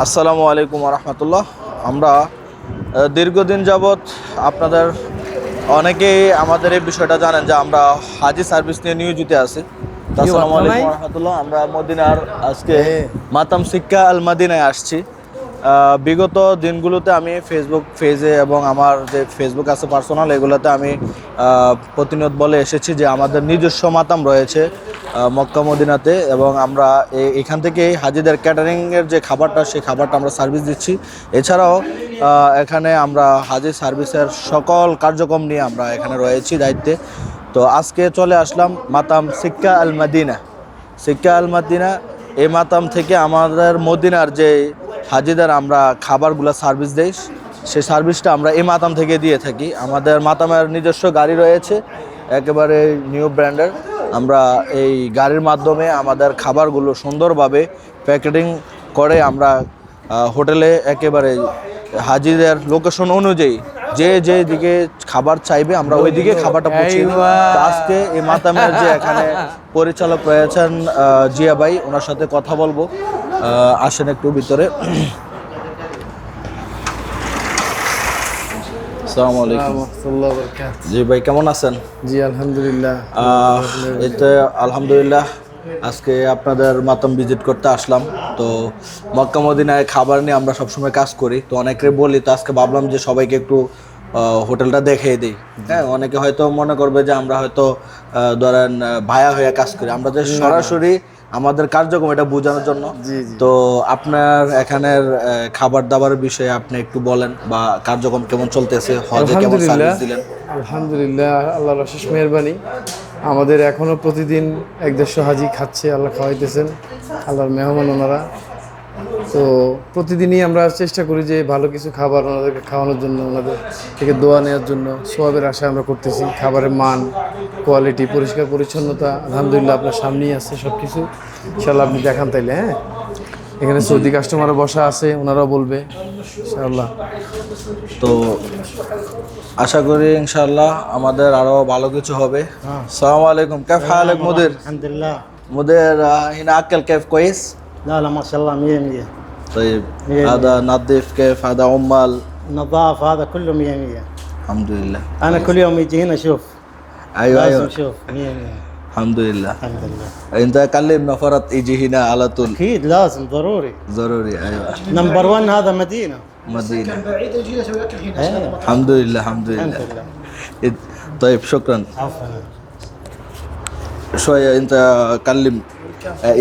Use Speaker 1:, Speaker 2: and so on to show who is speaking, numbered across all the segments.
Speaker 1: আসসালামু আলাইকুম রহমতুল্লাহ। আমরা দীর্ঘদিন যাবৎ আপনাদের অনেকেই আমাদের এই বিষয়টা জানেন যে আমরা হাজি সার্ভিস নিয়ে নিয়োজিত আছি। তো আসসালামু আলাইকুম রহমতুল্লাহ। আমরা মদিনার আজকে মাতাম সিক্কা আল মাদিনায় আসছি। বিগত দিনগুলোতে আমি ফেসবুক পেজে এবং আমার যে ফেসবুক আছে পার্সোনাল, এগুলোতে আমি প্রতিনিয়ত বলে এসেছি যে আমাদের নিজস্ব মাতাম রয়েছে মক্কা মদিনাতে, এবং আমরা এখান থেকে হাজিদের ক্যাটারিংয়ের যে খাবারটা, সেই খাবারটা আমরা সার্ভিস দিচ্ছি। এছাড়াও এখানে আমরা হাজি সার্ভিসের সকল কার্যক্রম নিয়ে আমরা এখানে রয়েছি দায়িত্বে। তো আজকে চলে আসলাম মাতাম সিক্কা আল মাদিনা। সিক্কা আল মাদিনা, এই মাতাম থেকে আমাদের মদিনার যে হাজিদের আমরা খাবারগুলো সার্ভিস দেই, সেই সার্ভিসটা আমরা এই মাতাম থেকে দিয়ে থাকি। আমাদের মাতামের নিজস্ব গাড়ি রয়েছে, একেবারে নিউ ব্র্যান্ডের। আমরা এই গাড়ির মাধ্যমে আমাদের খাবারগুলো সুন্দরভাবে প্যাকেটিং করে আমরা হোটেলে একেবারে হাজিদের লোকেশন অনুযায়ী যে দিকে খাবার চাইবে আমরা ওই দিকে খাবারটা পৌঁছে দিই। আজকে এই মাতামের যে এখানে পরিচালক রয়েছেন জিয়া ভাই, ওনার সাথে কথা বলবো। আসেন একটু ভিতরে। আসসালামু আলাইকুম। জি ভাই, কেমন আছেন?
Speaker 2: জি আলহামদুলিল্লাহ।
Speaker 1: এতে আলহামদুলিল্লাহ আজকে আপনাদের মাতাম ভিজিট করতে আসলাম। তো মক্কা মদিনায় খাবার নিয়ে আমরা সবসময় কাজ করি, তো অনেকে বলি, তো আজকে ভাবলাম যে সবাইকে একটু হোটেলটা দেখিয়ে দিই। হ্যাঁ, অনেকে হয়তো মনে করবে যে আমরা হয়তো ধরেন ভায়া হয়ে কাজ করি, আমরা যে সরাসরি আমাদের কার্যক্রম এটা বোঝানোর জন্য। তো আপনার এখানের খাবার দাবারের বিষয়ে আপনি একটু বলেন, বা কার্যক্রম কেমন চলতেছে, হজে কেমন সার্ভিস দিলেন?
Speaker 2: আলহামদুলিল্লাহ, আল্লাহর অশেষ মেহেরবানি। আমাদের এখনো প্রতিদিন 150 হাজি খাচ্ছে, আল্লাহ খাওয়াইতেছেন, আল্লাহর মেহমান ওনারা। তো প্রতিদিনই আমরা চেষ্টা করি যে ভালো কিছু খাবার ওনাদেরকে খাওয়ানোর জন্য, ওনাদের থেকে দোয়া নেওয়ার জন্য সওয়াবের আশায় আমরা করতেছি। খাবারের মান, কোয়ালিটি, পরিষ্কার পরিচ্ছন্নতা আলহামদুলিল্লাহ আপনার সামনেই আছে সব কিছু। ইনশাআল্লাহ আপনি দেখান তাইলে। হ্যাঁ, এখানে সৌদি কাস্টমারও বসা আছে, ওনারাও বলবে ইনশাআল্লাহ।
Speaker 1: তো আশা করি ইনশাআল্লাহ আমাদের আরো ভালো কিছু হবে। আসসালামু আলাইকুম, كيف حالك مدير؟
Speaker 3: الحمد لله.
Speaker 1: مدير هنا أكل كيف كويس؟
Speaker 3: لا لا ما شاء الله 100%.
Speaker 1: طيب
Speaker 3: مية
Speaker 1: هذا نظيف كيف؟ هذا عمال؟
Speaker 3: نظافة هذا كله 100%.
Speaker 1: الحمد لله.
Speaker 3: أنا كل يوم يجي هنا أشوف.
Speaker 1: أيوة
Speaker 3: لازم
Speaker 1: أيوة
Speaker 3: أشوف 100%.
Speaker 1: الحمد لله.
Speaker 3: الحمد لله.
Speaker 1: أنت كلمنا فرط يجي هنا على طول.
Speaker 3: أكيد لازم ضروري.
Speaker 1: ضروري. أيوة
Speaker 3: نمبر 1 هذا مدينة.
Speaker 1: مدينة.
Speaker 4: بعيد يجي يسوي اكل هنا.
Speaker 1: الحمد لله الحمد
Speaker 3: الحمد
Speaker 1: لله.
Speaker 3: لله.
Speaker 1: طيب شكرا.
Speaker 3: عفوا.
Speaker 1: شوية أنت كلم.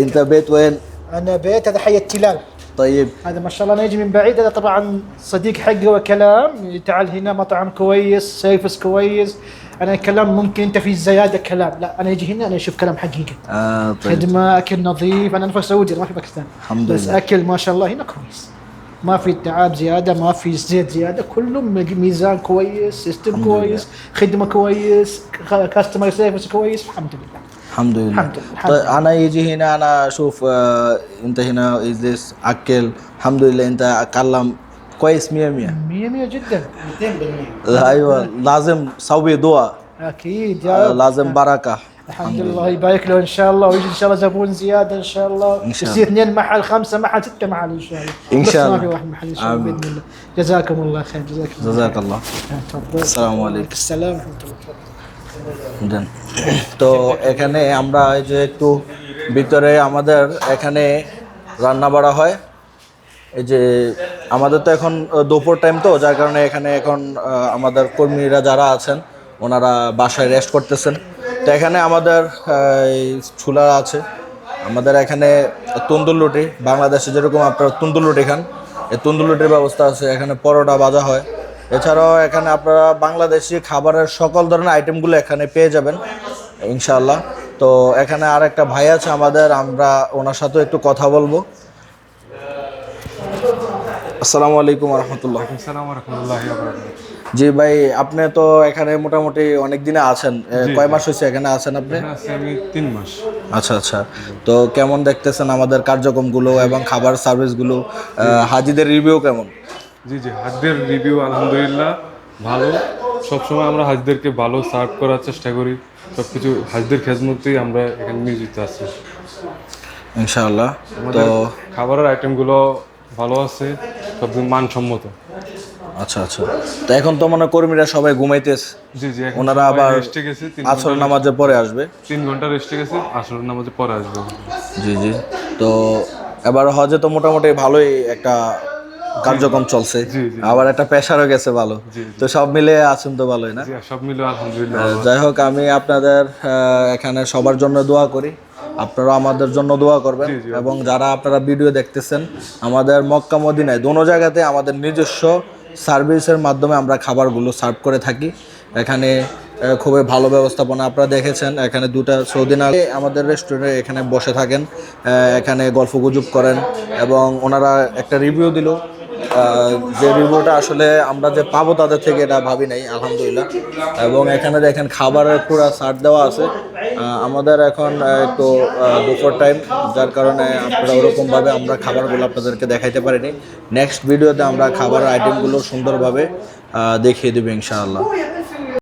Speaker 1: أنت بيت وين؟
Speaker 4: انا بيت هذا حي التلال.
Speaker 1: طيب
Speaker 4: هذا ما شاء الله انا يجي من بعيد. هذا طبعا صديق حقي وكلام تعال هنا مطعم كويس سيرفس كويس. انا كلام ممكن انت في زياده كلام، لا انا يجي هنا انا اشوف كلام حقيقي.
Speaker 1: طيب.
Speaker 4: خدمه اكل نظيف. انا نفس سعودي ما في باكستان.
Speaker 1: الحمد
Speaker 4: بس
Speaker 1: لله.
Speaker 4: اكل ما شاء الله هنا كويس، ما في تعب زياده، ما في زيت زياده، كله ميزان كويس، سيستم كويس، خدمه كويس، كاستمر سيرفيس كويس. الحمد لله.
Speaker 1: الحمد لله.
Speaker 4: الحمد لله.
Speaker 1: طيب أنا يجي هنا أنا أشوف أنت هنا يجلس أكل الحمد لله، أنت أكلم كويس 100%.
Speaker 4: 100 جدا.
Speaker 1: 200%. أيوة لازم سوي دعاء.
Speaker 4: اكيد يا رب.
Speaker 1: لازم بركة.
Speaker 4: الحمد لله يبارك له ان شاء الله، ويجي ان شاء الله زبون زياده ان شاء الله،
Speaker 1: إن شاء
Speaker 4: يصير 2 محل 5 محل 6 محل ان شاء الله.
Speaker 1: إن
Speaker 4: بس
Speaker 1: شاء
Speaker 4: ما
Speaker 1: الله.
Speaker 4: في واحد محل ان شاء الله
Speaker 1: آمين.
Speaker 4: باذن الله. جزاكم الله خير. جزاكم الله.
Speaker 1: جزاك الله.
Speaker 4: تفضل.
Speaker 1: السلام عليكم.
Speaker 4: السلام ورحمه الله.
Speaker 1: দেন। তো এখানে আমরা এই যে একটু ভিতরে আমাদের এখানে রান্না বাড়া হয়। এই যে আমাদের তো এখন দুপুর টাইম, তো যার কারণে এখানে এখন আমাদের কর্মীরা যারা আছেন ওনারা বাসায় রেস্ট করতেছেন। তো এখানে আমাদের চুলা আছে, আমাদের এখানে তন্দুর রুটি, বাংলাদেশে যেরকম আপনারা তন্দুর রুটি খান, এই তন্দুর রুটির ব্যবস্থা আছে। এখানে পরোটা ভাজা হয়। এছাড়াও এখানে আপনারা বাংলাদেশি খাবারের সকল ধরনের আইটেমগুলো এখানে পেয়ে যাবেন ইনশাআল্লাহ। তো এখানে আর একটা ভাই আছে আমাদের, আমরা ওনার সাথেও একটু কথা বলবো। আসসালামু আলাইকুম রহমতুল্লাহ। জি ভাই, আপনি তো এখানে মোটামুটি অনেক দিনে আছেন, কয় মাস হয়েছে এখানে আছেন আপনি?
Speaker 5: আমি 3 মাস।
Speaker 1: আচ্ছা আচ্ছা। তো কেমন দেখতেছেন আমাদের কার্যক্রমগুলো এবং খাবার সার্ভিসগুলো? হাজিদের রিভিউ কেমন?
Speaker 5: জি জি, হাজিদের রিভিউ আলহামদুলিল্লাহ ভালো। সবসময় আমরা হাজিদেরকে ভালো সার্ভ করার চেষ্টা করি, সব কিছু হাজিদের খেদমতেই আমরা এখানে নিয়োজিত আছি।
Speaker 1: ইনশাআল্লাহ। তো
Speaker 5: আমাদের খাবারের আইটেমগুলো ভালো আছে, সব মানসম্মত।
Speaker 1: আচ্ছা আচ্ছা, তো এখন তো মানে কর্মীরা সবাই ঘুমাইতেছে,
Speaker 5: জি জি, এখন
Speaker 1: ওনারা
Speaker 5: সবাই
Speaker 1: আবার
Speaker 5: রেস্টে গেছে,
Speaker 1: আসর নামাজের পরে আসবে।
Speaker 5: 3 ঘন্টা রেস্টে গেছে, আসরের নামাজে পরে আসবে।
Speaker 1: জি জি। তো এবার হজে তো মোটামুটি ভালোই একটা কার্যক্রম চলছে,
Speaker 5: জি, জি।
Speaker 1: আবার একটা প্রেশারও গেছে ভালো। তো সব মিলে আছেন তো ভালোই না?
Speaker 5: জি, সব মিলে আলহামদুলিল্লাহ।
Speaker 1: যাই হোক, আমি আপনাদের এখানে সবার জন্য দোয়া করি, আপনারা আমাদের জন্য দোয়া করবেন।
Speaker 5: জি, জি।
Speaker 1: এবং যারা আপনারা ভিডিও দেখতেছেন, আমাদের মক্কা মদিনায় দোনো জায়গাতে আমাদের নিজস্ব সার্ভিসের মাধ্যমে আমরা খাবারগুলো সার্ভ করে থাকি। এখানে খুবই ভালো ব্যবস্থাপনা, আপনারা দেখেছেন এখানে দুটা সৌদি নারী আমাদের রেস্টুরেন্টে এখানে বসে থাকেন, এখানে গল্প গুজব করেন এবং ওনারা একটা রিভিউ দিল, যে রিভিউটা আসলে আমরা যে পাবো তাদের থেকে এটা ভাবি নাই, আলহামদুলিল্লাহ। এবং এখানে দেখেন খাবারের পুরো সার্ট দেওয়া আছে। আমাদের এখন একটু দুপুর টাইম, যার কারণে আপনারা ওরকমভাবে আমরা খাবারগুলো আপনাদেরকে দেখাইতে পারিনি। নেক্সট ভিডিওতে আমরা খাবারের আইটেমগুলো সুন্দরভাবে দেখিয়ে দেবো ইনশাআল্লাহ।